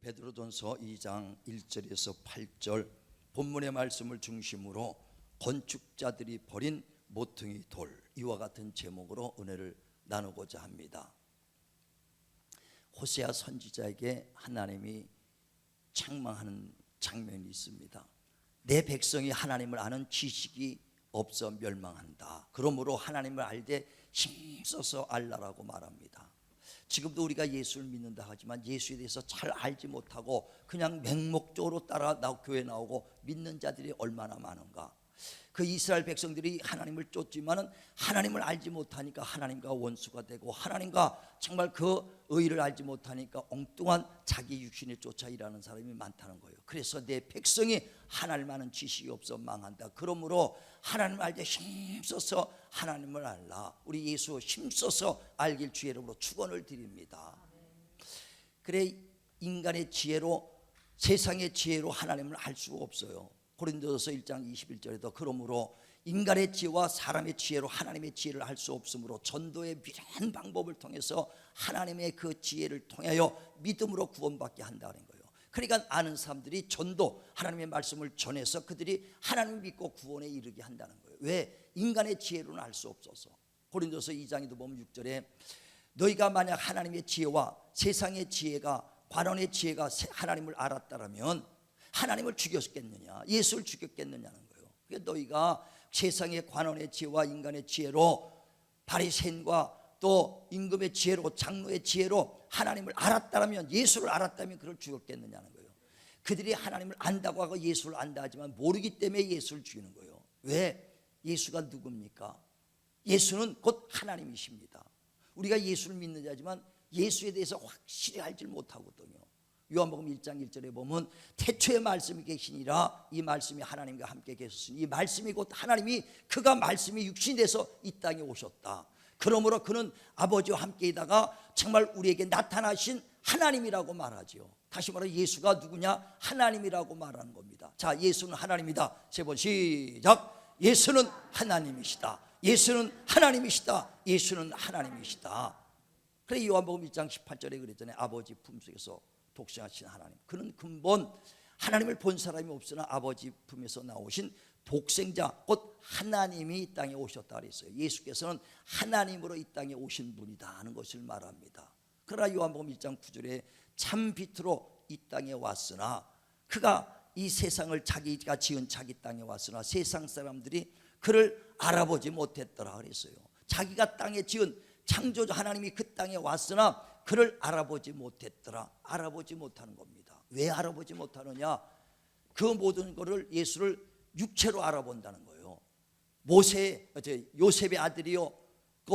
베드로전서 2장 1절에서 8절 본문의 말씀을 중심으로 건축자들이 버린 모퉁이 돌, 이와 같은 제목으로 은혜를 나누고자 합니다. 호세아 선지자에게 하나님이 책망하는 장면이 있습니다. 내 백성이 하나님을 아는 지식이 없어 멸망한다. 그러므로 하나님을 알되 힘써서 알라라고 말합니다. 지금도 우리가 예수를 믿는다 하지만 예수에 대해서 잘 알지 못하고 그냥 맹목적으로 따라 교회 나오고 믿는 자들이 얼마나 많은가. 그 이스라엘 백성들이 하나님을 쫓지만은 하나님을 알지 못하니까 하나님과 원수가 되고, 하나님과 정말 그 의를 알지 못하니까 엉뚱한 자기 육신에 쫓아 일하는 사람이 많다는 거예요. 그래서 내 백성이 하나님 아는 지식이 없어 망한다. 그러므로 하나님을 알되 힘써서 하나님을 알라. 우리 예수 힘써서 알길 주의 이름으로 축원을 드립니다. 그래, 인간의 지혜로, 세상의 지혜로 하나님을 알 수가 없어요. 고린도서 1장 21절에도 그러므로 인간의 지혜와 사람의 지혜로 하나님의 지혜를 알 수 없으므로 전도의 미련한 방법을 통해서 하나님의 그 지혜를 통하여 믿음으로 구원받게 한다는 거예요. 그러니까 아는 사람들이 전도, 하나님의 말씀을 전해서 그들이 하나님을 믿고 구원에 이르게 한다는 거예요. 왜? 인간의 지혜로는 알 수 없어서. 고린도서 2장에도 보면 6절에 너희가 만약 하나님의 지혜와 세상의 지혜가, 관원의 지혜가 하나님을 알았다라면 하나님을 죽였겠느냐, 예수를 죽였겠느냐는 거예요. 그러니까 너희가 세상의 관원의 지혜와 인간의 지혜로, 바리새인과 또 임금의 지혜로, 장로의 지혜로 하나님을 알았다면, 예수를 알았다면 그를 죽였겠느냐는 거예요. 그들이 하나님을 안다고 하고 예수를 안다 하지만 모르기 때문에 예수를 죽이는 거예요. 왜? 예수가 누굽니까? 예수는 곧 하나님이십니다. 우리가 예수를 믿는 자지만 예수에 대해서 확실히 알지 못하거든요. 요한복음 1장 1절에 보면 태초에 말씀이 계시니라, 이 말씀이 하나님과 함께 계셨으니 이 말씀이 곧 하나님이, 그가 말씀이 육신이 돼서 이 땅에 오셨다. 그러므로 그는 아버지와 함께 있다가 정말 우리에게 나타나신 하나님이라고 말하죠. 다시 말해 예수가 누구냐? 하나님이라고 말하는 겁니다. 자, 예수는 하나님이다. 세 번 시작. 예수는 하나님이시다. 예수는 하나님이시다. 예수는 하나님이시다. 그래, 요한복음 1장 18절에 그랬잖아요. 아버지 품속에서 독생하신 하나님, 그는 근본 하나님을 본 사람이 없으나 아버지 품에서 나오신 독생자, 곧 하나님이 이 땅에 오셨다 그랬어요. 예수께서는 하나님으로 이 땅에 오신 분이다 하는 것을 말합니다. 그러나 요한복음 1장 9절에 참 빛으로 이 땅에 왔으나, 그가 이 세상을 자기가 지은 자기 땅에 왔으나 세상 사람들이 그를 알아보지 못했더라 그랬어요. 자기가 땅에 지은 창조주 하나님이 그 땅에 왔으나 그를 알아보지 못했더라. 알아보지 못하는 겁니다. 왜 알아보지 못하느냐? 그 모든 것을, 예수를 육체로 알아본다는 거예요. 요셉의 아들이요, 그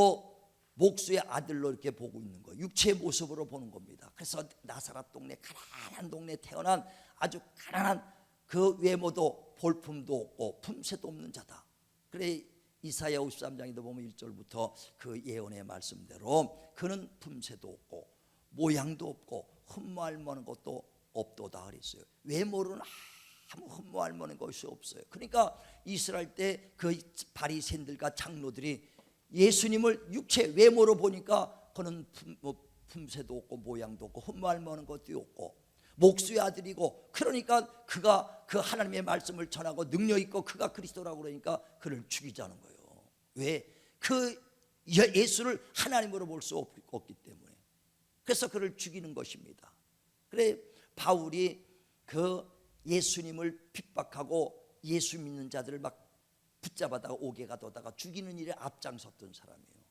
목수의 아들로 이렇게 보고 있는 거예요. 육체의 모습으로 보는 겁니다. 그래서 나사렛 동네, 가난한 동네에 태어난 아주 가난한 그 외모도 볼품도 없고 품새도 없는 자다. 그래, 이사야 53장에도 보면 1절부터 그 예언의 말씀대로 그는 품새도 없고 모양도 없고 흠모할 만한 것도 없도다 그랬어요. 외모로는 아무 흠모할 만한 것이 없어요. 그러니까 이스라엘 때 그 바리새인들과 장로들이 예수님을 육체 외모로 보니까 그는 품새도 없고 모양도 없고 흠모할 만한 것도 없고 목수의 아들이고, 그러니까 그가 그 하나님의 말씀을 전하고 능력 있고 그가 그리스도라고 그러니까 그를 죽이자는 거예요. 왜? 그 예수를 하나님으로 볼 수 없기 때문에. 그래서 그를 죽이는 것입니다. 그래, 바울이 그 예수님을 핍박하고 예수 믿는 자들을 막 붙잡아다가 옥에 가둬다가 죽이는 일에 앞장섰던 사람이에요.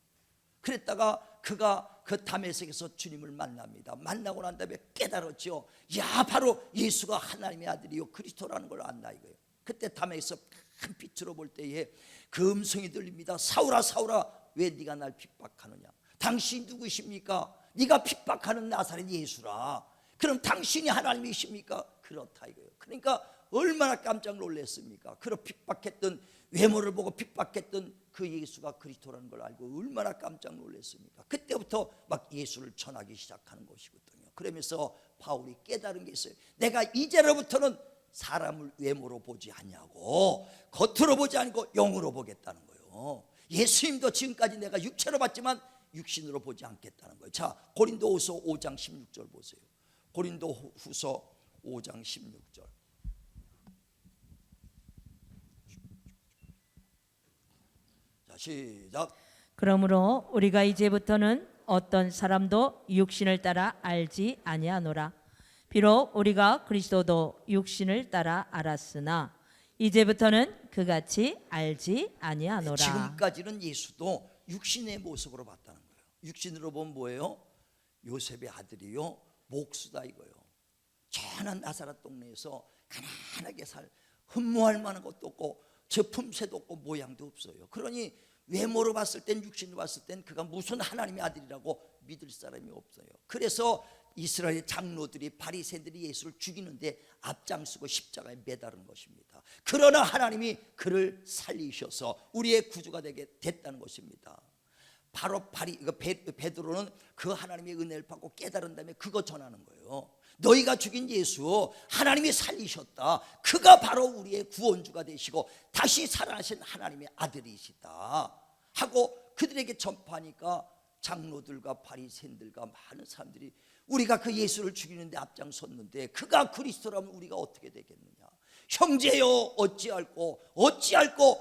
그랬다가 그가 그 다메섹에서 주님을 만납니다. 만나고 난 다음에 깨달았죠. 야, 바로 예수가 하나님의 아들이요 그리스도라는 걸 안다 이거예요. 그때 다메섹에서 큰 빛으로 볼 때에 그 음성이 들립니다. 사울아, 사울아, 왜 네가 날 핍박하느냐? 당신이 누구십니까? 네가 핍박하는 나사렛 예수라. 그럼 당신이 하나님이십니까? 그렇다 이거예요. 그러니까 얼마나 깜짝 놀랐습니까? 그런 핍박했던, 외모를 보고 핍박했던 그 예수가 그리스도라는 걸 알고 얼마나 깜짝 놀랐습니까? 그때부터 막 예수를 전하기 시작하는 것이거든요. 그러면서 바울이 깨달은 게 있어요. 내가 이제로부터는 사람을 외모로 보지 않냐고, 겉으로 보지 않고 영으로 보겠다는 거예요. 예수님도 지금까지 내가 육체로 봤지만 육신으로 보지 않겠다는 거예요. 자, 고린도후서 5장 16절 보세요. 고린도후서 5장 16절. 자, 시작. 그러므로 우리가 이제부터는 어떤 사람도 육신을 따라 알지 아니하노라. 비록 우리가 그리스도도 육신을 따라 알았으나 이제부터는 그같이 알지 아니하노라. 지금까지는 예수도 육신의 모습으로 봤다는 거예요. 육신으로 보면 뭐예요? 요셉의 아들이요, 목수다 이거요. 천한 나사렛 동네에서 가난하게 흠모할 만한 것도 없고 저 품새도 없고 모양도 없어요. 그러니 외모로 봤을 땐, 육신으로 봤을 땐 그가 무슨 하나님의 아들이라고 믿을 사람이 없어요. 그래서 이스라엘 장로들이, 바리새인들이 예수를 죽이는데 앞장서고 십자가에 매다른 것입니다. 그러나 하나님이 그를 살리셔서 우리의 구주가 되게 됐다는 것입니다. 바로 베드로는 그 하나님의 은혜를 받고 깨달은 다음에 그거 전하는 거예요. 너희가 죽인 예수 하나님이 살리셨다. 그가 바로 우리의 구원주가 되시고 다시 살아나신 하나님의 아들이시다 하고 그들에게 전파하니까 장로들과 바리새인들과 많은 사람들이 우리가 그 예수를 죽이는데 앞장섰는데 그가 그리스도라면 우리가 어떻게 되겠느냐, 형제여 어찌할꼬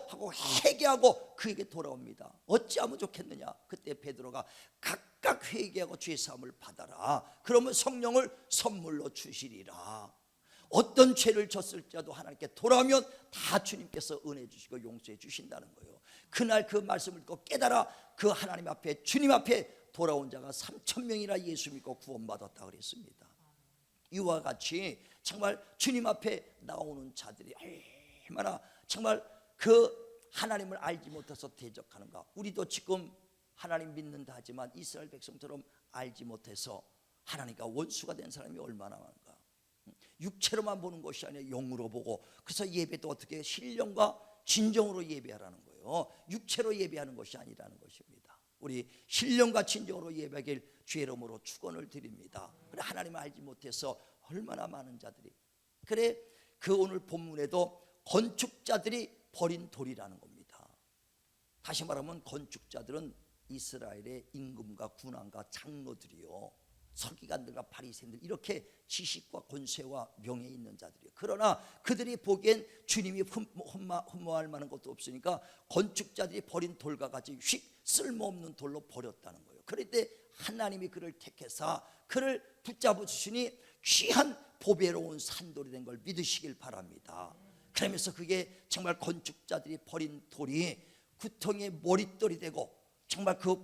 하고 회개하고 그에게 돌아옵니다. 어찌하면 좋겠느냐. 그때 베드로가 각각 회개하고 죄 사함을 받아라. 그러면 성령을 선물로 주시리라. 어떤 죄를 졌을지라도 하나님께 돌아오면 다 주님께서 은혜 주시고 용서해 주신다는 거예요. 그날 그 말씀을 듣고 깨달아 그 하나님 앞에, 주님 앞에 돌아온 자가 3,000명이나 예수 믿고 구원받았다 그랬습니다. 이와 같이 정말 주님 앞에 나오는 자들이 얼마나 정말 그 하나님을 알지 못해서 대적하는가. 우리도 지금 하나님 믿는다 하지만 이스라엘 백성처럼 알지 못해서 하나님과 원수가 된 사람이 얼마나 많은가. 육체로만 보는 것이 아니라 영으로 보고, 그래서 예배도 어떻게 신령과 진정으로 예배하라는 거예요. 육체로 예배하는 것이 아니라는 것입니다. 우리 신령과 진정으로 예배하길 주의 이름으로 축원을 드립니다. 그래, 하나님을 알지 못해서 얼마나 많은 자들이. 그래, 그 오늘 본문에도 건축자들이 버린 돌이라는 겁니다. 다시 말하면 건축자들은 이스라엘의 임금과 군왕과 장로들이요, 서기관들과 바리새인들, 이렇게 지식과 권세와 명예 있는 자들이에요. 그러나 그들이 보기엔 주님이 흠모할 만한 것도 없으니까 건축자들이 버린 돌과 같이 휙 쓸모없는 돌로 버렸다는 거예요. 그런데 하나님이 그를 택해서 그를 붙잡아 주시니 귀한 보배로운 산돌이 된 걸 믿으시길 바랍니다. 그러면서 그게 정말 건축자들이 버린 돌이 구덩이의 머릿돌이 되고 정말 그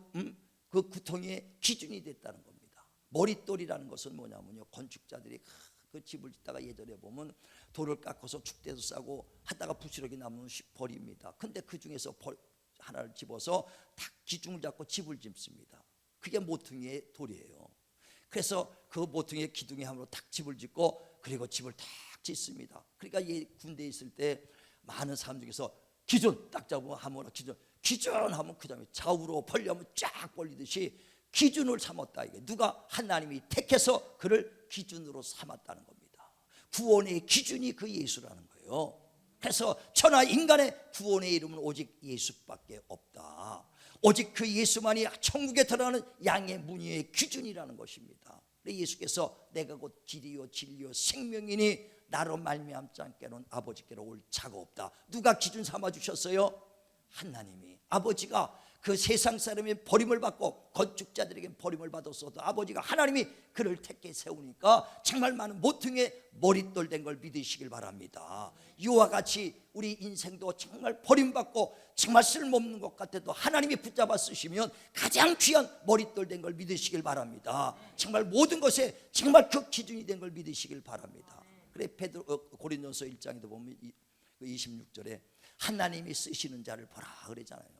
구덩이의 기준이 됐다는 겁니다. 머릿돌이라는 것은 뭐냐면요, 건축자들이 그 집을 짓다가 예전에 보면 돌을 깎아서 축대도 싸고 하다가 부스러기 남으면 버립니다. 근데 그 중에서 하나를 집어서 딱 기둥을 잡고 집을 짓습니다. 그게 모퉁이의 돌이에요. 그래서 그 모퉁이의 기둥에 함으로 딱 집을 짓고 그리고 집을 딱 짓습니다. 그러니까 군대에 있을 때 많은 사람 중에서 기준 딱 잡으면 하면 기준 하면 그 다음에 좌우로 벌려면 쫙 벌리듯이 기준을 삼았다. 이게 누가? 하나님이 택해서 그를 기준으로 삼았다는 겁니다. 구원의 기준이 그 예수라는 거예요. 그래서 천하 인간의 구원의 이름은 오직 예수밖에 없다. 오직 그 예수만이 천국에 들어가는 양의 문의의 기준이라는 것입니다. 예수께서 내가 곧 길이요 진리요 생명이니 나로 말미암지 않게는 아버지께로 올 자가 없다. 누가 기준 삼아 주셨어요? 하나님이. 아버지가 그 세상 사람이 버림을 받고 건축자들에게 버림을 받았어도 아버지가, 하나님이 그를 택해 세우니까 정말 많은 모퉁이의 머릿돌 된 걸 믿으시길 바랍니다. 이와 같이 우리 인생도 정말 버림받고 정말 쓸모없는 것 같아도 하나님이 붙잡아 쓰시면 가장 귀한 머릿돌 된 걸 믿으시길 바랍니다. 정말 모든 것에 정말 그 기준이 된 걸 믿으시길 바랍니다. 그래, 고린도서 1장에도 보면 26절에 하나님이 쓰시는 자를 보라 그러잖아요.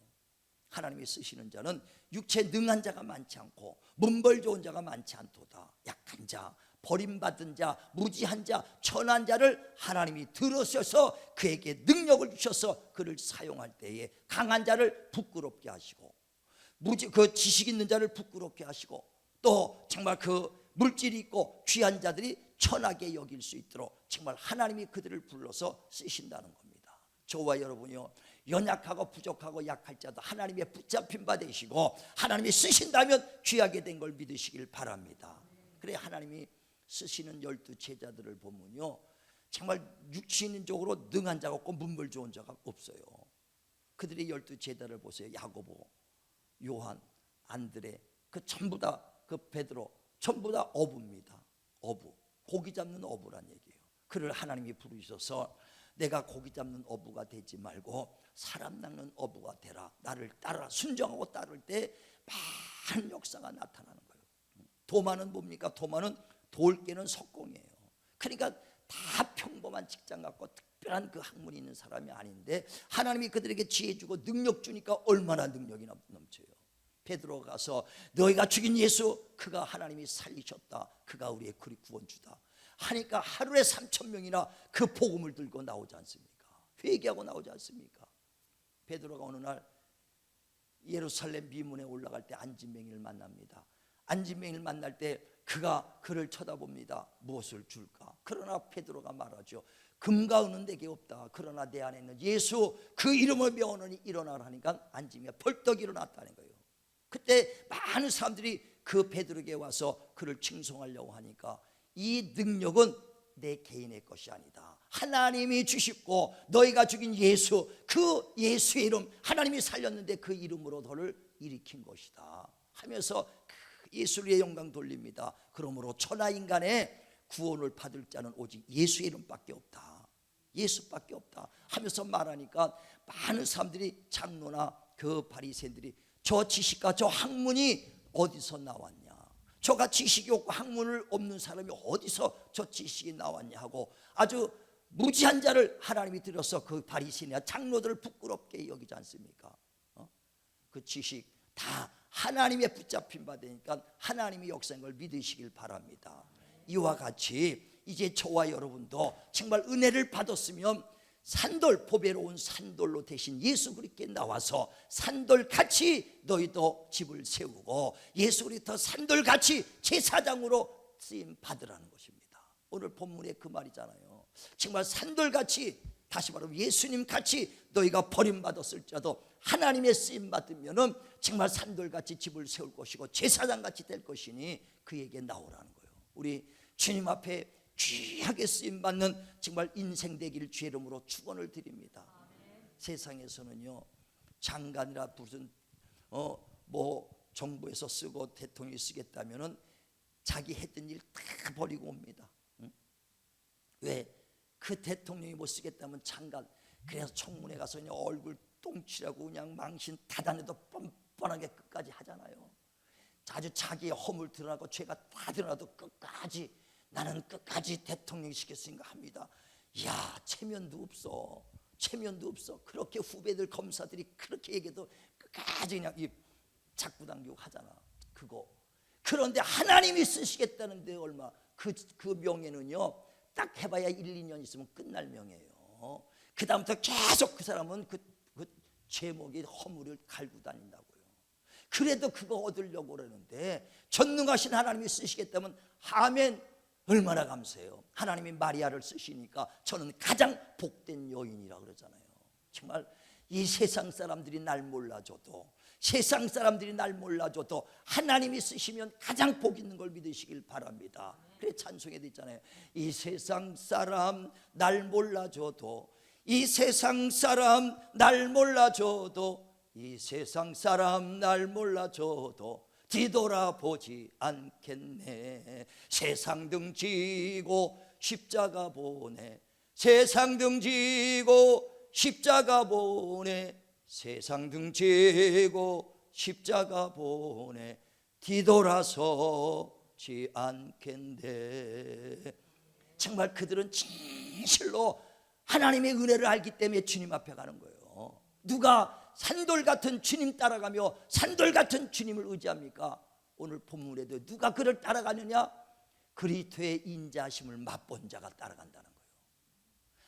하나님이 쓰시는 자는 육체 능한 자가 많지 않고 문벌 좋은 자가 많지 않도다. 약한 자, 버림받은 자, 무지한 자, 천한 자를 하나님이 들으셔서 그에게 능력을 주셔서 그를 사용할 때에 강한 자를 부끄럽게 하시고 그 지식 있는 자를 부끄럽게 하시고 또 정말 그 물질이 있고 귀한 자들이 천하게 여길 수 있도록 정말 하나님이 그들을 불러서 쓰신다는 겁니다. 저와 여러분이요, 연약하고 부족하고 약할 자도 하나님의 붙잡힌 바 되시고 하나님이 쓰신다면 귀하게 된 걸 믿으시길 바랍니다. 그래, 하나님이 쓰시는 12제자들을 보면요, 정말 육신적으로 능한 자가 없고 문물 좋은 자가 없어요. 그들이 12제자를 보세요. 야고보, 요한, 안드레, 그 전부 다, 그 베드로, 전부 다 어부입니다. 어부, 고기 잡는 어부란 얘기예요. 그를 하나님이 부르셔서 내가 고기 잡는 어부가 되지 말고 사람 낚는 어부가 되라, 나를 따라 순종하고 따를 때 많은 역사가 나타나는 거예요. 도마는 뭡니까? 도마는 돌 깨는 석공이에요. 그러니까 다 평범한 직장 갖고 특별한 그 학문이 있는 사람이 아닌데 하나님이 그들에게 지혜 주고 능력 주니까 얼마나 능력이 넘쳐요. 베드로가 가서 너희가 죽인 예수, 그가 하나님이 살리셨다, 그가 우리의 구원주다 하니까 하루에 3,000명이나 그 복음을 들고 나오지 않습니까? 회개하고 나오지 않습니까? 베드로가 어느 날 예루살렘 미문에 올라갈 때 안진뱅이를 만납니다. 안진뱅이를 만날 때 그가 그를 쳐다봅니다. 무엇을 줄까? 그러나 베드로가 말하죠. 금과 은은 내게 없다. 그러나 내 안에 있는 예수, 그 이름을 명하노니 일어나라 하니까 안진뱅이가 벌떡 일어났다는 거예요. 그때 많은 사람들이 그 베드로에게 와서 그를 칭송하려고 하니까 이 능력은 내 개인의 것이 아니다. 하나님이 주시고 너희가 죽인 예수, 그 예수의 이름, 하나님이 살렸는데 그 이름으로 너를 일으킨 것이다 하면서 예수의 영광 돌립니다. 그러므로 천하 인간의 구원을 받을 자는 오직 예수의 이름밖에 없다, 예수밖에 없다 하면서 말하니까 많은 사람들이, 장로나 그 바리새인들이 저 지식과 저 학문이 어디서 나왔냐, 저가 지식이 없고 학문을 없는 사람이 어디서 저 지식이 나왔냐 하고 아주 무지한 자를 하나님이 들여서 그 바리새인이나 장로들을 부끄럽게 여기지 않습니까? 그 지식 다 하나님의 붙잡힌 바 되니까 하나님의 역사인 걸 믿으시길 바랍니다. 이와 같이 이제 저와 여러분도 정말 은혜를 받았으면 산돌, 보배로운 산돌로 대신 예수 그리스도께 나와서 산돌같이 너희도 집을 세우고 예수 그리스도 산돌같이 제사장으로 쓰임 받으라는 것입니다. 오늘 본문에 그 말이잖아요. 정말 산돌같이, 다시 말하면 예수님같이 너희가 버림받았을지라도 하나님의 쓰임 받으면은 정말 산돌같이 집을 세울 것이고 제사장같이 될 것이니 그에게 나오라는 거예요. 우리 주님 앞에 귀하게 쓰임받는 정말 인생 되기를 주의 이름으로 축원을 드립니다. 세상에서는요, 장관이라 무슨 뭐 정부에서 쓰고 대통령이 쓰겠다면은 자기 했던 일 다 버리고 옵니다. 응? 왜? 그 대통령이 못 쓰겠다면 장관, 그래서 청문회 가서 그냥 얼굴 똥칠하고 그냥 망신 다단해도 뻔뻔하게 끝까지 하잖아요. 아주 자기의 허물 드러나고 죄가 다 드러나도 끝까지 나는 끝까지 대통령 시켰으니까 합니다. 야, 체면도 없어, 체면도 없어. 그렇게 후배들 검사들이 그렇게 얘기해도 끝까지 그냥 이 자꾸 당기고 하잖아. 그거. 그런데 하나님이 쓰시겠다는데 얼마 그 명예는요 딱 해봐야 1, 2년 있으면 끝날 명예예요. 그 다음부터 계속 그 사람은 그 제목의 허물을 갈고 다닌다고요. 그래도 그거 얻으려고 그러는데 전능하신 하나님이 쓰시겠다면 아멘, 얼마나 감사해요. 하나님이 마리아를 쓰시니까 저는 가장 복된 여인이라 그러잖아요. 정말 이 세상 사람들이 날 몰라줘도, 세상 사람들이 날 몰라줘도 하나님이 쓰시면 가장 복 있는 걸 믿으시길 바랍니다. 그래 찬송에도 있잖아요. 이 세상 사람 날 몰라줘도, 이 세상 사람 날 몰라줘도, 이 세상 사람 날 몰라줘도 뒤돌아보지 않겠네. 세상 등지고 십자가 보내, 세상 등지고 십자가 보내, 세상 등지고 십자가 보내 뒤돌아서지 않겠네. 정말 그들은 진실로 하나님의 은혜를 알기 때문에 주님 앞에 가는 거예요. 누가 산돌 같은 주님 따라가며 산돌 같은 주님을 의지합니까? 오늘 본문에도 누가 그를 따라가느냐? 그리스도의 인자하심을 맛본 자가 따라간다는 거예요.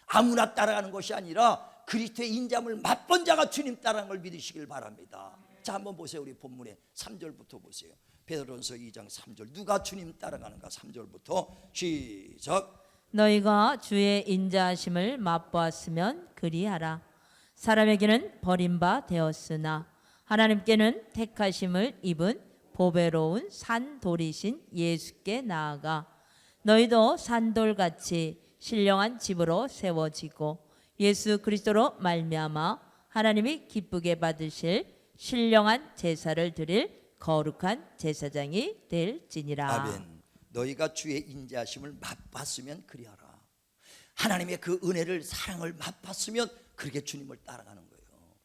아무나 따라가는 것이 아니라 그리스도의 인자함을 맛본 자가 주님 따라가는 걸 믿으시길 바랍니다. 자, 한번 보세요. 우리 본문에 3절부터 보세요. 베드로전서 2장 3절. 누가 주님 따라가는가? 3절부터 시작. 너희가 주의 인자하심을 맛보았으면 그리하라. 사람에게는 버림바 되었으나 하나님께는 택하심을 입은 보배로운 산돌이신 예수께 나아가 너희도 산돌같이 신령한 집으로 세워지고 예수 그리스도로 말미암아 하나님이 기쁘게 받으실 신령한 제사를 드릴 거룩한 제사장이 될지니라. 아멘. 너희가 주의 인자하심을 맛봤으면 그리하라. 하나님의 그 은혜를, 사랑을 맛봤으면 그렇게 주님을 따라가는 거예요.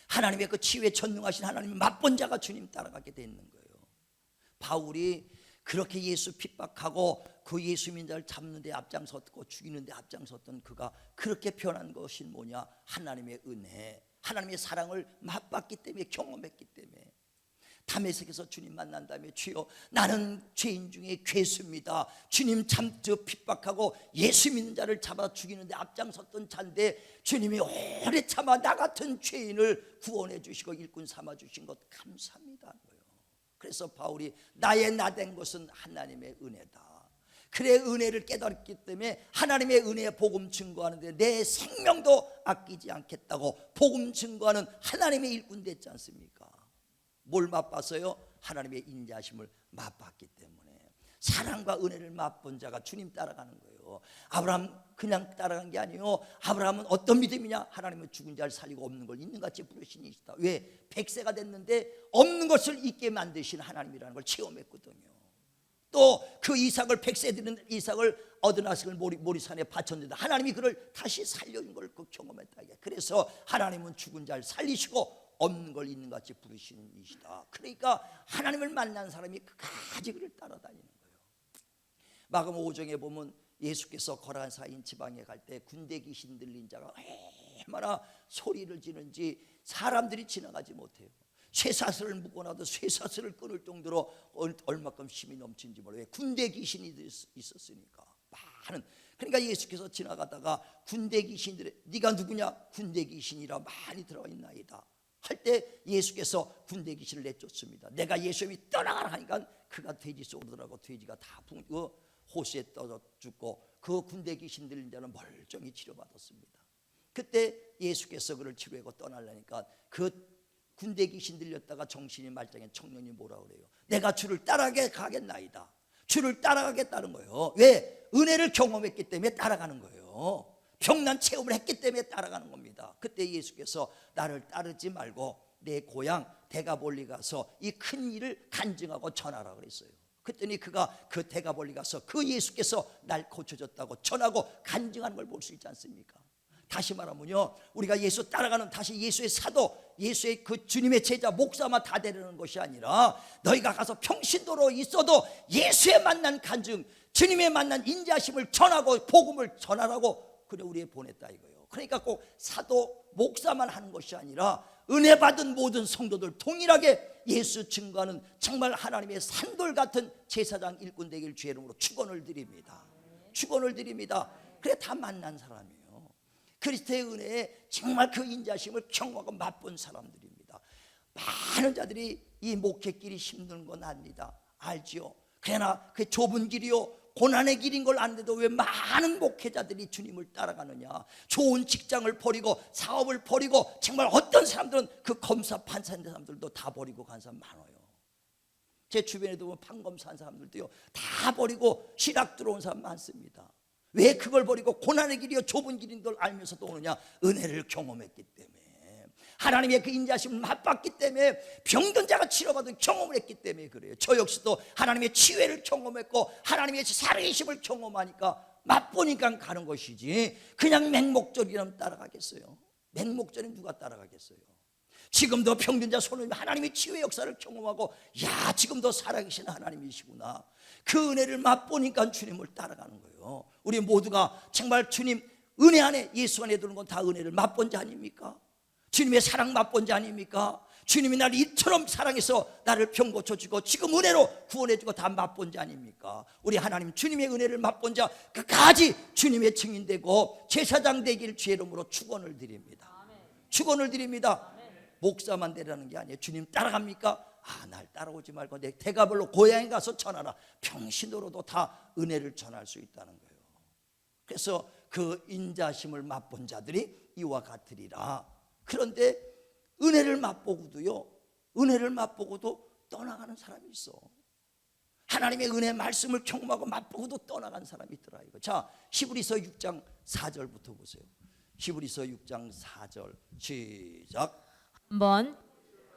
하나님의 그 치유에 전능하신 하나님을 맛본 자가 주님 따라가게 되는 거예요. 바울이 그렇게 예수 핍박하고 그 예수 민자를 잡는 데 앞장섰고 죽이는 데 앞장섰던 그가 그렇게 변한 것이 뭐냐? 하나님의 은혜, 하나님의 사랑을 맛봤기 때문에, 경험했기 때문에. 다메섹에서 주님 만난 다음에 주여 나는 죄인 중에 괴수입니다. 주님 참 저 핍박하고 예수 믿는 자를 잡아 죽이는데 앞장섰던 자인데 주님이 오래 참아 나 같은 죄인을 구원해 주시고 일꾼 삼아 주신 것 감사합니다. 그래서 바울이 나의 나된 것은 하나님의 은혜다. 그래 은혜를 깨달았기 때문에 하나님의 은혜의 복음 증거하는데 내 생명도 아끼지 않겠다고 복음 증거하는 하나님의 일꾼 됐지 않습니까? 뭘 맛봤어요? 하나님의 인자하심을 맛봤기 때문에. 사랑과 은혜를 맛본 자가 주님 따라가는 거예요. 아브라함 그냥 따라간 게 아니에요. 아브라함은 어떤 믿음이냐? 하나님은 죽은 자를 살리고 없는 걸 있는 같이 부르신 이시다. 왜? 100세가 됐는데 없는 것을 있게 만드신 하나님이라는 걸 체험했거든요. 또 그 이삭을 100세 되는 이삭을 얻어나식을 모리산에 바쳤는데 하나님이 그를 다시 살려준 걸 그 경험했다. 그래서 하나님은 죽은 자를 살리시고 없는 걸 있는 같이 부르시는 이시다. 그러니까 하나님을 만난 사람이 끝까지 그를 따라다니는 거예요. 마가음 5장에 보면 예수께서 거라사인 지방에 갈 때 군대 귀신 들린 자가 얼마나 소리를 지는지 사람들이 지나가지 못해요. 쇠사슬을 묶어놔도 쇠사슬을 끊을 정도로 얼마큼 힘이 넘친지 몰라요. 군대 귀신이 있었으니까 많은. 그러니까 예수께서 지나가다가 군대 귀신들이 네가 누구냐? 군대 귀신이라 많이 들어와 있나이다 할 때 예수께서 군대 귀신을 내쫓습니다. 내가 예수님이 떠나가라 하니까 그가 돼지 속으로 들어가고 돼지가 다 호수에 떠져 죽고 그 군대 귀신 들린 자는 멀쩡히 치료받았습니다. 그때 예수께서 그를 치료하고 떠나려니까 그 군대 귀신 들렸다가 정신이 말짱한 청년이 뭐라 그래요? 내가 주를 따라가겠나이다. 주를 따라가겠다는 거예요. 왜? 은혜를 경험했기 때문에 따라가는 거예요. 병난 체험을 했기 때문에 따라가는 겁니다. 그때 예수께서 나를 따르지 말고 내 고향 데가볼리 가서 이 큰 일을 간증하고 전하라 그랬어요. 그랬더니 그가 그 데가볼리 가서 그 예수께서 날 고쳐줬다고 전하고 간증하는 걸 볼 수 있지 않습니까? 다시 말하면요, 우리가 예수 따라가는 다시 예수의 사도, 예수의 그 주님의 제자, 목사만 다 되려는 것이 아니라 너희가 가서 평신도로 있어도 예수의 만난 간증, 주님의 만난 인자심을 전하고 복음을 전하라고 그래 우리에 보냈다 이거예요. 그러니까 꼭 사도, 목사만 하는 것이 아니라 은혜 받은 모든 성도들 동일하게 예수 증거하는 정말 하나님의 산돌 같은 제사장 일꾼 되길 주의 이름으로 축원을 드립니다. 축원을 드립니다. 그래 다 만난 사람이에요. 그리스도의 은혜에 정말 그 인자심을 경험하고 맛본 사람들입니다. 많은 자들이 이 목회길이 힘든 건 압니다. 알지요? 그러나 그 좁은 길이요 고난의 길인 걸 아는데도 왜 많은 목회자들이 주님을 따라가느냐? 좋은 직장을 버리고 사업을 버리고 정말 어떤 사람들은 그 검사 판사인 사람들도 다 버리고 간 사람 많아요. 제 주변에도 보면 판검사한 사람들도요 다 버리고 신학 들어온 사람 많습니다. 왜 그걸 버리고 고난의 길이요 좁은 길인 걸 알면서도 오느냐? 은혜를 경험했기 때문에, 하나님의 그 인자심을 맛봤기 때문에, 병든 자가 치료받은 경험을 했기 때문에 그래요. 저 역시도 하나님의 치유를 경험했고 하나님의 살아계심을 경험하니까 맛보니까 가는 것이지 그냥 맹목적이라면 따라가겠어요? 맹목적인 누가 따라가겠어요? 지금도 병든 자 손을 하나님의 치유의 역사를 경험하고 야 지금도 살아계신 하나님이시구나, 그 은혜를 맛보니까 주님을 따라가는 거예요. 우리 모두가 정말 주님 은혜 안에, 예수 안에 드는 건 다 은혜를 맛본 자 아닙니까? 주님의 사랑 맛본 자 아닙니까? 주님이 나를 이처럼 사랑해서 나를 병 고쳐주고 지금 은혜로 구원해주고 다 맛본 자 아닙니까? 우리 하나님 주님의 은혜를 맛본 자 끝까지 주님의 증인되고 제사장 되길 주의 이름으로 축원을 드립니다. 축원을 드립니다. 목사만 되라는 게 아니에요. 주님 따라갑니까? 날 따라오지 말고 내 대가벌로 고향에 가서 전하라. 평신도로도 다 은혜를 전할 수 있다는 거예요. 그래서 그 인자심을 맛본 자들이 이와 같으리라. 그런데 은혜를 맛보고도 떠나가는 사람이 있어. 하나님의 은혜 말씀을 경험하고 맛보고도 떠나간 사람이 있더라 이거. 자, 히브리서 6장 4절부터 보세요. 히브리서 6장 4절 시작. 한번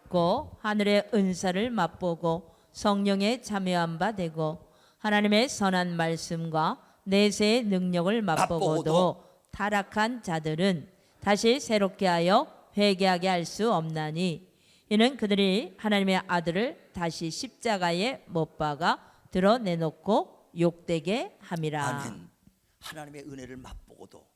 고 하늘의 은사를 맛보고 성령의 참여한 바 되고 하나님의 선한 말씀과 내세의 능력을 맛보고도 타락한 자들은 다시 새롭게 하여 회개하게 할 수 없나니 이는 그들이 하나님의 아들을 다시 십자가에 못 박아 드러내놓고 욕되게 함이라. 아멘. 하나님의 은혜를 맛보고도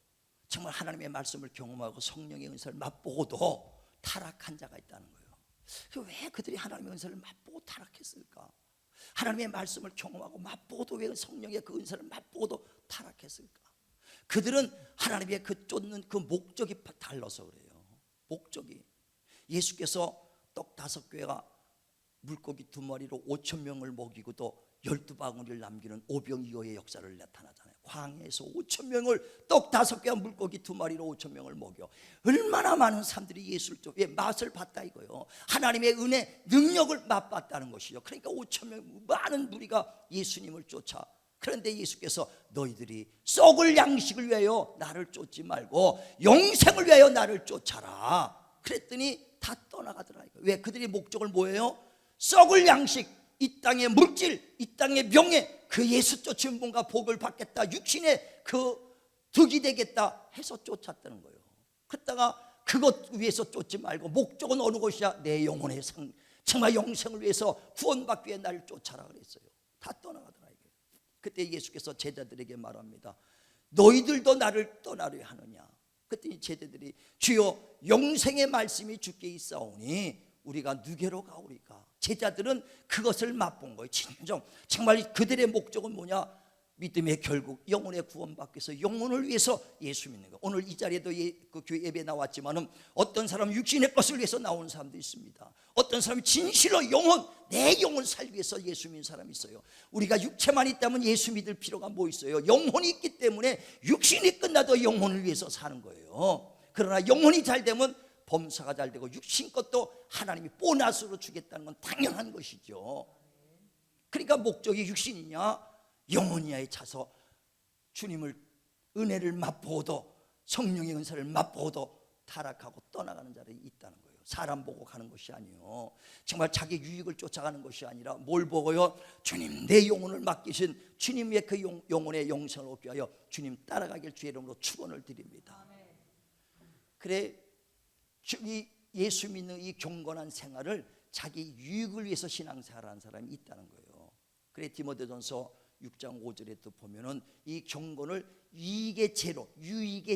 정말 하나님의 말씀을 경험하고 성령의 은사를 맛보고도 타락한 자가 있다는 거예요. 왜 그들이 하나님의 은사를 맛보고 타락했을까? 하나님의 말씀을 경험하고 맛보고도 왜 성령의 그 은사를 맛보고도 타락했을까? 그들은 하나님의 그 쫓는 그 목적이 달라서 그래요. 목적이 예수께서 떡 5개와 물고기 2마리로 5천 명을 먹이고 또 12바구니를 남기는 오병이어의 역사를 나타나잖아요. 광야에서 5천 명을 떡 5개와 물고기 2마리로 5천 명을 먹여 얼마나 많은 사람들이 예수를 좀 맛을 봤다 이거예요. 하나님의 은혜 능력을 맛봤다는 것이죠. 그러니까 5천 명 많은 무리가 예수님을 쫓아. 그런데 예수께서 너희들이 썩을 양식을 위하여 나를 쫓지 말고 영생을 위하여 나를 쫓아라 그랬더니 다 떠나가더라. 왜? 그들의 목적을 뭐예요? 썩을 양식, 이 땅의 물질, 이 땅의 명예, 그 예수 쫓으면 뭔가 복을 받겠다, 육신의 그 득이 되겠다 해서 쫓았다는 거예요. 그러다가 그것 위해서 쫓지 말고 목적은 어느 것이야? 내 영혼의 정말 영생을 위해서 구원받기 위해 나를 쫓아라 그랬어요. 다 떠나가더라. 이게. 그때 예수께서 제자들에게 말합니다. 너희들도 나를 떠나려 하느냐? 그랬더니 제자들이 주여 영생의 말씀이 주께 있사오니 우리가 누게로 가오리까? 제자들은 그것을 맛본 거예요. 진정 정말 그들의 목적은 뭐냐? 믿음의 결국 영혼의 구원받기 위해서 영혼을 위해서 예수 믿는 거. 오늘 이 자리에도 그 교회 예배 나왔지만은 어떤 사람은 육신의 것을 위해서 나오는 사람도 있습니다. 어떤 사람이 진실로 영혼, 내 영혼을 살기 위해서 예수 믿는 사람이 있어요. 우리가 육체만 있다면 예수 믿을 필요가 뭐 있어요? 영혼이 있기 때문에 육신이 끝나도 영혼을 위해서 사는 거예요. 그러나 영혼이 잘 되면 범사가 잘 되고 육신 것도 하나님이 보너스로 주겠다는 건 당연한 것이죠. 그러니까 목적이 육신이냐 영혼이냐에 차서 주님을 은혜를 맛보고도 성령의 은사를 맛보고도 타락하고 떠나가는 자들이 있다는 거예요. 사람 보고 가는 것이 아니요 정말 자기 유익을 쫓아가는 것이 아니라 뭘 보고요? 주님 내 영혼을 맡기신 주님의 그 영혼의 영생을 얻기 위하여 주님 따라가길 주의 이름으로 축원을 드립니다. 그래 예수 믿는 이 경건한 생활을 자기 유익을 위해서 신앙생활하는 사람이 있다는 거예요. 그래 디모데전서 6장 5절에 또 보면은 이 경건을 유익의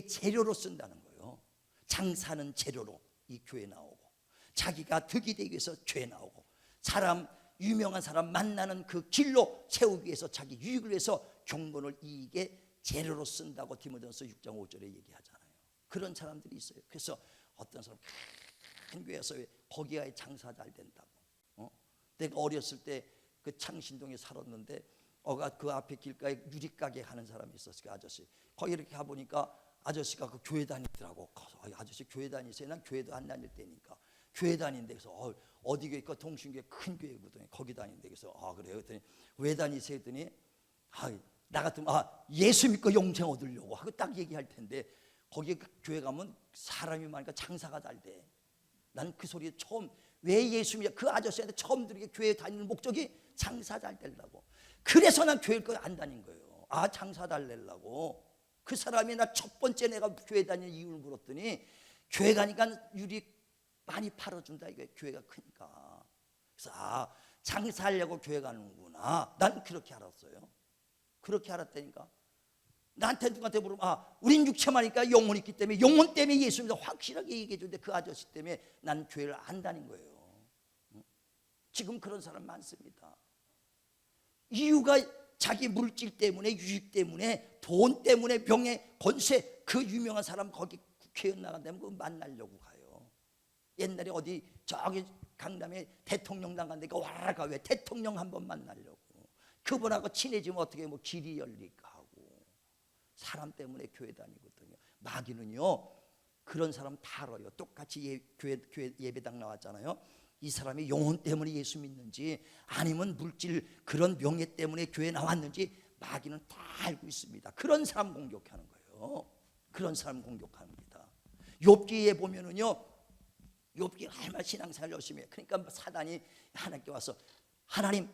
재료로 쓴다는 거예요. 장사는 재료로 이 교회 나오고 자기가 득이 되기 위해서 교회 나오고 사람 유명한 사람 만나는 그 길로 세우기 위해서 자기 유익을 위해서 경건을 이익의 재료로 쓴다고 디모데전서 6장 5절에 얘기하잖아요. 그런 사람들이 있어요. 그래서 어떤 사람 큰 교회에서 거기가 장사 잘 된다고. 내가 어렸을 때 그 창신동에 살았는데 그 앞에 길가에 유리가게 하는 사람이 있었어요. 그 아저씨. 거기 이렇게 가보니까 아저씨가 그 교회 다니더라고. 아저씨 교회 다니세요? 난 교회도 안 다닐 때니까. 교회 다니는데 그래서 어디 교회? 그 동신교회 큰 교회거든요. 거기 다니는데 그래서 그래요? 그랬더니 왜 다니세요? 했더니 나 같으면 예수 믿고 영생 얻으려고 하고 딱 얘기할 텐데 거기에 그 교회 가면 사람이 많으니까 장사가 잘 돼. 난 그 소리에 처음 왜 예수 믿어? 그 아저씨한테 처음 들은 게 교회 다니는 목적이 장사 잘 되려고. 그래서 난 교회를 안 다닌 거예요. 장사 잘 되려고. 그 사람이 나 첫 번째 내가 교회 다니는 이유를 물었더니 교회 가니까 유리 많이 팔아준다 이게 교회가 크니까. 그래서 장사하려고 교회 가는구나. 난 그렇게 알았어요. 그렇게 알았다니까. 나한테 누구한테 물으면 우린 육체만이니까 영혼이 있기 때문에 영혼 때문에 예수 믿어 확실하게 얘기해 주는데 그 아저씨 때문에 난 교회를 안 다닌 거예요. 지금 그런 사람 많습니다. 이유가 자기 물질 때문에 유익 때문에 돈 때문에 명예 권세 그 유명한 사람 거기 국회의원 나간다면 그거 만나려고 가요. 옛날에 어디 저기 강남에 대통령 나간다니까 와라 가 왜 대통령 한번 만나려고 그분하고 친해지면 어떻게 뭐 길이 열릴까 하고 사람 때문에 교회 다니거든요. 마귀는요 그런 사람 다 알아요. 똑같이 교회 예배당 나왔잖아요. 이 사람이 영혼 때문에 예수 믿는지 아니면 물질 그런 명예 때문에 교회 나왔는지 마귀는 다 알고 있습니다. 그런 사람 공격하는 거예요. 그런 사람 공격합니다. 욥기에 보면은요, 욥기가 얼마나 신앙생활 열심히 해. 그러니까 사단이 하나님께 와서 하나님,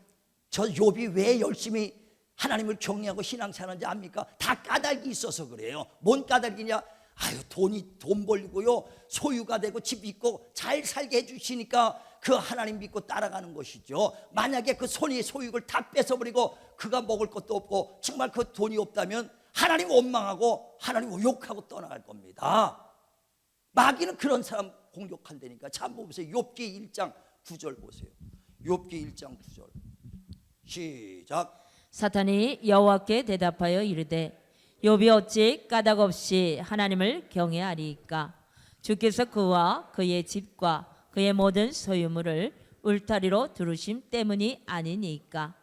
저 욥이 왜 열심히 하나님을 경외하고 신앙생활하는지 압니까? 다 까닭이 있어서 그래요. 뭔 까닭이냐? 아유, 돈 벌고요, 소유가 되고 집 있고 잘 살게 해주시니까 그 하나님 믿고 따라가는 것이죠. 만약에 그 손이 소유를 다 뺏어버리고 그가 먹을 것도 없고 정말 그 돈이 없다면 하나님 원망하고 하나님 욕하고 떠나갈 겁니다. 마귀는 그런 사람 공격한다니까. 자, 보세요. 욥기 1장 9절 보세요. 욥기 1장 9절 시작. 사탄이 여호와께 대답하여 이르되 욥이 어찌 까닭 없이 하나님을 경외하리이까? 주께서 그와 그의 집과 그의 모든 소유물을 울타리로 두르심 때문이 아니니까.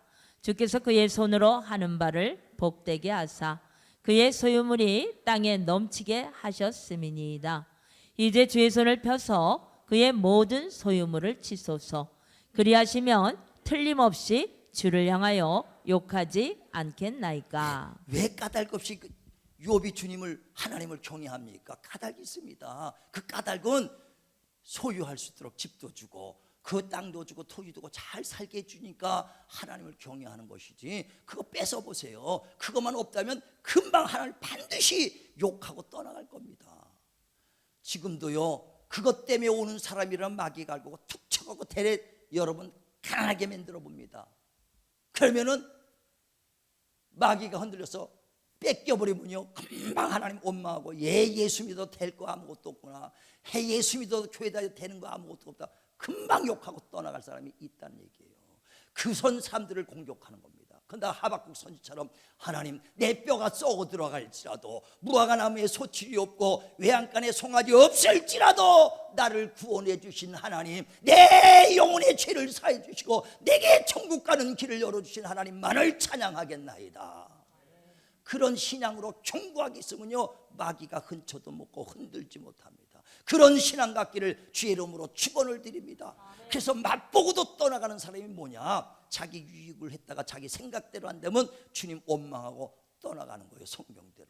주께서 그의 손으로 하는 바를 복되게 하사 그의 소유물이 땅에 넘치게 하셨음이니이다. 이제 주의 손을 펴서 그의 모든 소유물을 치소서. 그리하시면 틀림없이 주를 향하여 욕하지 않겠나이까. 왜 까닭 없이 욥이 주님을 하나님을 경외합니까? 까닭이 있습니다. 그 까닭은 소유할 수 있도록 집도 주고 그 땅도 주고 토지도 주고 잘 살게 해주니까 하나님을 경외하는 것이지, 그거 뺏어보세요. 그것만 없다면 금방 하나님을 반드시 욕하고 떠나갈 겁니다. 지금도요, 그것 때문에 오는 사람이란 마귀가 알고 툭 쳐갖고 대래 여러분 강하게 만들어 봅니다. 그러면은 마귀가 흔들려서 뺏겨버리면요, 금방 하나님 원망하고 예수 믿어도 될 거 아무것도 없구나, 예수 믿어도 교회 다녀도 되는 거 아무것도 없다, 금방 욕하고 떠나갈 사람이 있다는 얘기예요. 그 선 사람들을 공격하는 겁니다. 그런데 하박국 선지처럼 하나님, 내 뼈가 썩어 들어갈지라도 무화과 나무에 소출이 없고 외양간에 송아지 없을지라도 나를 구원해 주신 하나님, 내 영혼의 죄를 사해 주시고 내게 천국 가는 길을 열어주신 하나님만을 찬양하겠나이다. 그런 신앙으로 견고하게 있으면요, 마귀가 흔쳐도 먹고 흔들지 못합니다. 그런 신앙 갖기를 주의 이름으로 축원을 드립니다. 그래서 맛보고도 떠나가는 사람이 뭐냐? 자기 유익을 했다가 자기 생각대로 안 되면 주님 원망하고 떠나가는 거예요. 성경대로.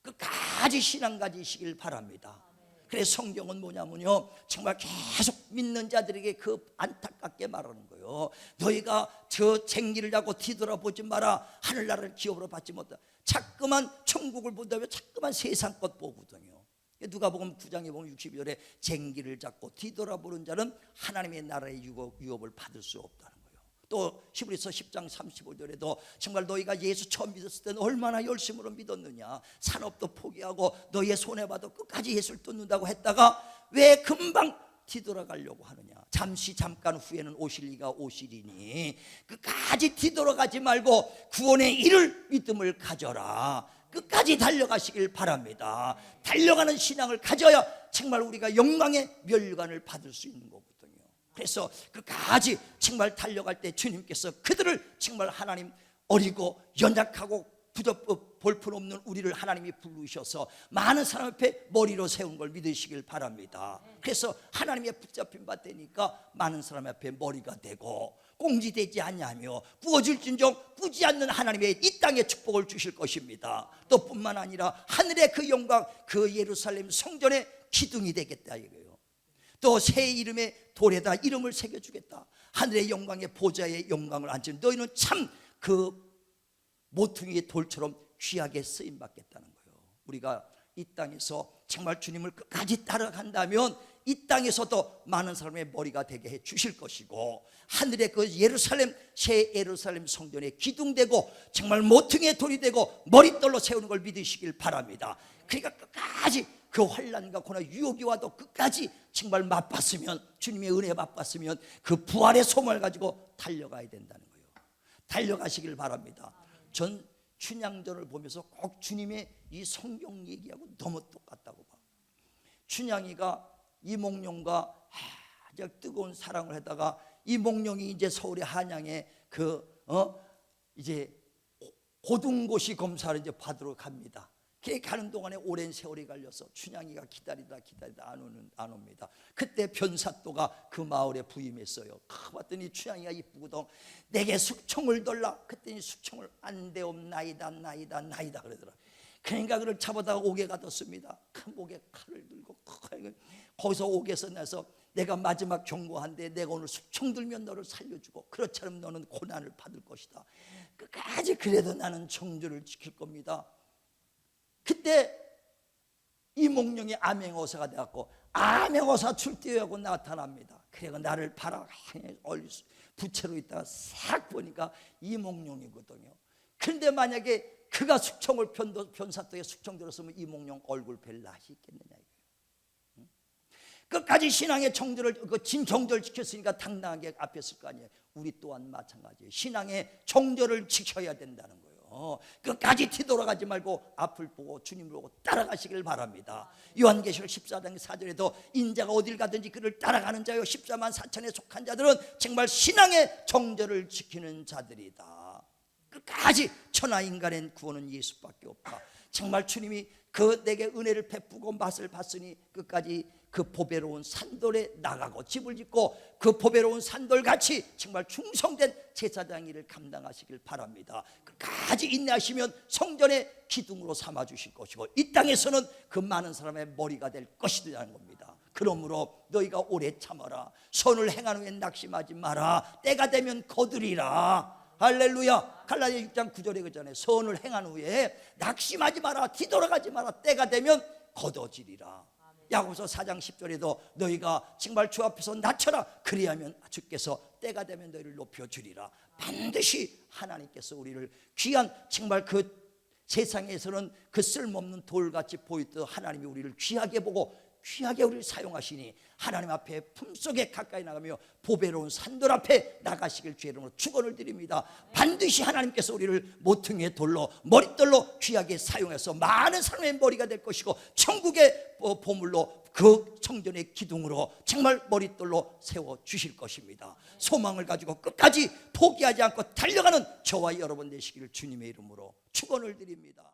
끝까지 신앙 가지시길 바랍니다. 그래서 성경은 뭐냐면요, 정말 계속 믿는 자들에게 그 안타깝게 말하는 거예요. 너희가 저 쟁기를 잡고 뒤돌아보지 마라. 하늘나라를 기업으로 받지 못하. 자꾸만 천국을 본다면 자꾸만 세상 것 보거든요. 누가복음 9장에 보면 62절에 쟁기를 잡고 뒤돌아보는 자는 하나님의 나라의 유업을 받을 수 없다는 거예요. 또 히브리서 10장 35절에도 정말 너희가 예수 처음 믿었을 때는 얼마나 열심으로 믿었느냐, 산업도 포기하고 너희의 손해봐도 끝까지 예수를 쫓는다고 했다가 왜 금방 뒤돌아가려고 하느냐. 잠깐 후에는 오실 이가 오시리니 끝까지 뒤돌아가지 말고 구원의 이를 믿음을 가져라. 끝까지 달려가시길 바랍니다. 달려가는 신앙을 가져야 정말 우리가 영광의 멸관을 받을 수 있는 거거든요. 그래서 끝까지 정말 달려갈 때 주님께서 그들을 정말 하나님, 어리고 연약하고 볼품없는 우리를 하나님이 부르셔서 많은 사람 앞에 머리로 세운 걸 믿으시길 바랍니다. 그래서 하나님의 붙잡힌 바 되니까 많은 사람 앞에 머리가 되고 꽁지되지 않냐며 부어질진정 뿌지 않는 하나님의 이 땅의 축복을 주실 것입니다. 또 뿐만 아니라 하늘의 그 영광, 그 예루살렘 성전의 기둥이 되겠다 이거예요. 또 새 이름의 돌에다 이름을 새겨주겠다. 하늘의 영광의 보좌의 영광을 앉힌 너희는 참 그 모퉁이의 돌처럼 귀하게 쓰임받겠다는 거예요. 우리가 이 땅에서 정말 주님을 끝까지 따라간다면 이 땅에서도 많은 사람의 머리가 되게 해 주실 것이고, 하늘의 그 예루살렘, 새 예루살렘 성전에 기둥되고 정말 모퉁이의 돌이 되고 머릿돌로 세우는 걸 믿으시길 바랍니다. 그러니까 끝까지 그 환난과 고난 유혹이 와도 끝까지 정말 맛봤으면, 주님의 은혜 맛봤으면 그 부활의 소망을 가지고 달려가야 된다는 거예요. 달려가시길 바랍니다. 전 춘향전을 보면서 꼭 주님의 이 성경 얘기하고 너무 똑같다고 봐. 춘향이가 이몽룡과 아주 뜨거운 사랑을 하다가 이몽룡이 이제 서울의 한양에 이제 고등고시 검사를 이제 받으러 갑니다. 걔 가는 동안에 오랜 세월이 갈려서 춘향이가 기다리다 안 옵니다. 그때 변사또가 그 마을에 부임했어요. 봤더니 춘향이가 이쁘거든. 내게 숙청을 돌라. 그랬더니 숙청을 안 되옵나이다 나이다 그러더라. 그러니까 그를 잡아다가 옥에 가뒀습니다. 큰 목에 칼을 들고 거기서 옥에서 나서 내가 마지막 경고한데 내가 오늘 숙청 들면 너를 살려주고 그렇지 않으면 너는 고난을 받을 것이다. 끝까지 그래도 나는 정절을 지킬 겁니다. 그때 이몽룡이 암행어사가 되었고 암행어사 출두하고 나타납니다. 그래가 나를 바라 부채로 있다가 싹 보니까 이몽룡이거든요. 그런데 만약에 그가 숙청을 변사또에 숙청 들었으면 이몽룡 얼굴 뵐 낯이 있겠느냐 이거예요. 끝까지 신앙의 정절을 진정절 지켰으니까 당당하게 앞에 설 거 아니에요. 우리 또한 마찬가지예요. 신앙의 정절을 지켜야 된다는 거예요. 끝까지 뒤돌아가지 말고 앞을 보고 주님을 보고 따라가시길 바랍니다. 요한계시록 14장 4절에도 인자가 어딜 가든지 그를 따라가는 자요 14만 4천에 속한 자들은 정말 신앙의 정절을 지키는 자들이다. 끝까지 천하인간의 구원은 예수밖에 없다. 정말 주님이 내게 은혜를 베푸고 맛을 봤으니 끝까지 그 보배로운 산돌에 나가고 집을 짓고 그 보배로운 산돌같이 정말 충성된 제사장 일을 감당하시길 바랍니다. 끝까지 인내하시면 성전의 기둥으로 삼아주실 것이고 이 땅에서는 그 많은 사람의 머리가 될 것이라는 겁니다. 그러므로 너희가 오래 참아라. 선을 행한 후에 낙심하지 마라. 때가 되면 거두리라. 할렐루야. 갈라디아 6장 9절에 그러잖아요. 선을 행한 후에 낙심하지 마라. 뒤돌아가지 마라. 때가 되면 거둬지리라. 야고보서 4장 10절에도 너희가 정말 주 앞에서 낮춰라. 그리하면 주께서 때가 되면 너희를 높여주리라. 반드시 하나님께서 우리를 귀한 정말 그 세상에서는 그 쓸모없는 돌같이 보이던 하나님이 우리를 귀하게 보고 귀하게 우리를 사용하시니 하나님 앞에 품속에 가까이 나가며 보배로운 산돌 앞에 나가시길 주의 이름으로 축원을 드립니다. 반드시 하나님께서 우리를 모퉁이의 돌로 머릿돌로 귀하게 사용해서 많은 사람의 머리가 될 것이고 천국의 보물로 그 성전의 기둥으로 정말 머릿돌로 세워주실 것입니다. 소망을 가지고 끝까지 포기하지 않고 달려가는 저와 여러분 되시기를 주님의 이름으로 축원을 드립니다.